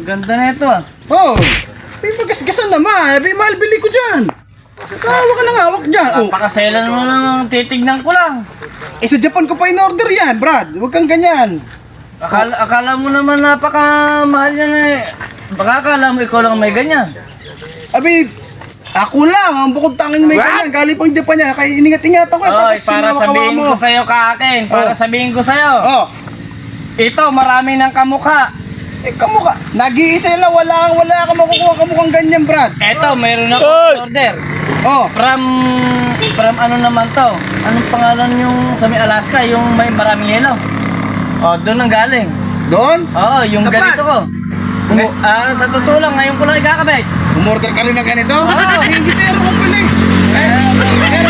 Ganda na ito ah. Oh, may magasgasan naman. May mahal bili ko dyan. Hawak ka ng hawak dyan. Oh. Napakaselan mo lang, titignan ko lang. Eh, sa Japan ko pa in-order yan, Brad. Huwag kang ganyan. Akala mo naman napakamahal yan eh. Baka akala mo ikaw lang may ganyan. Abi, ako lang. Ang bukod tanging may ganyan. Galing pang Japan yan. Kaya iningat-ingat ako. Oy, Tapos para sinawakawa sabihin mo. ko sa'yo kaakin. Para sabihin ko sa'yo. Oh, Ito, marami ng kamukha. eh kamukha. Nag-iisa lang. Wala ka makukuha kamukhang ganyan, Brad. Ito, mayroon ako order. Oh, From ano naman to? Anong pangalan yung sa may Alaska? Yung may maraming yelo. Oh, doon ang galing. doon? Oo, yung Sa ganito ko. Sa totoo lang, ngayon ko lang ikakabit. Umorder ka rin ng ganito? Oo. Hindi pero ko pala eh. Pero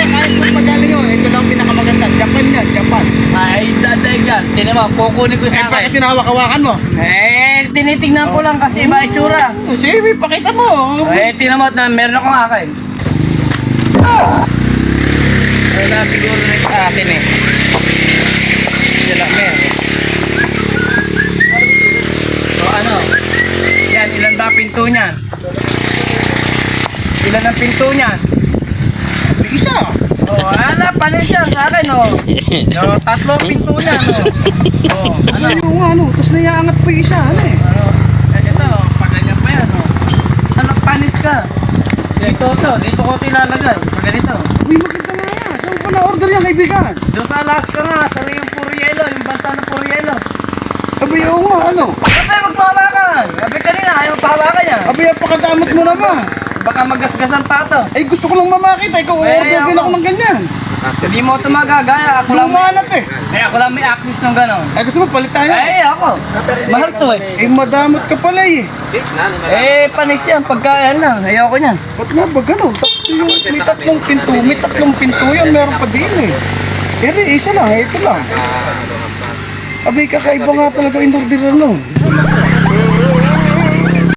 kahit kung magaling yun, ito lang pinakamaganda. Japan yan, Japan. Ay, dadaig yan. Tinan mo, kukunin ko Eh, sa bakit akin. tinahawak-hawakan mo? Tinitignan ko lang kasi iba itsura. Oh, sige, pakita mo. Tinan mo na meron akong akin. Wala siguro rin sa akin eh. Sila meron. O ano? Yan, ilan ba pinto niyan? Ilan ang pinto niyan? Isa. Oh, ala, panin siya sa akin, oh. No, tatlong pinto niyan, oh. Oh, ano? Ano nga, ano? Tapos naiangat pa yung isa, ano eh. Ano? Ito, paganyan pa yan, oh. Ano, panis ka? Dito ko tilalagay. Sa ganito. Uy, maganda nga yan. Saan mo pa na-order yan, kaibigan? Doon sa Alaska nga, sa yung Purielo, yung bansa ng Purielo. Abay, oo nga, ano? Abay, magpahawakan! Abay kanina, ayaw magpahawakan yan. Abay, apakadamot mo naman. Baka magasgasan pa ito. Ay, gusto ko lang mamakita. Ikaw, Eh, order din ako ng ganyan. Hindi mo ito magagaya. Ako lang, Lumanat eh. ako lang may access ng gano'n. Ay, gusto mo, palit tayo. Ako. Mahal to eh. Eh, madamot ka pala eh. Panis yan. Pagkayaan lang. Ayaw ko niyan. Ba't nga ba gano'n? May tatlong pinto. May tatlong pinto yun. Meron pa din eh. Pero isa lang. Ito lang. Abay, kakaiba nga talaga in-order nun.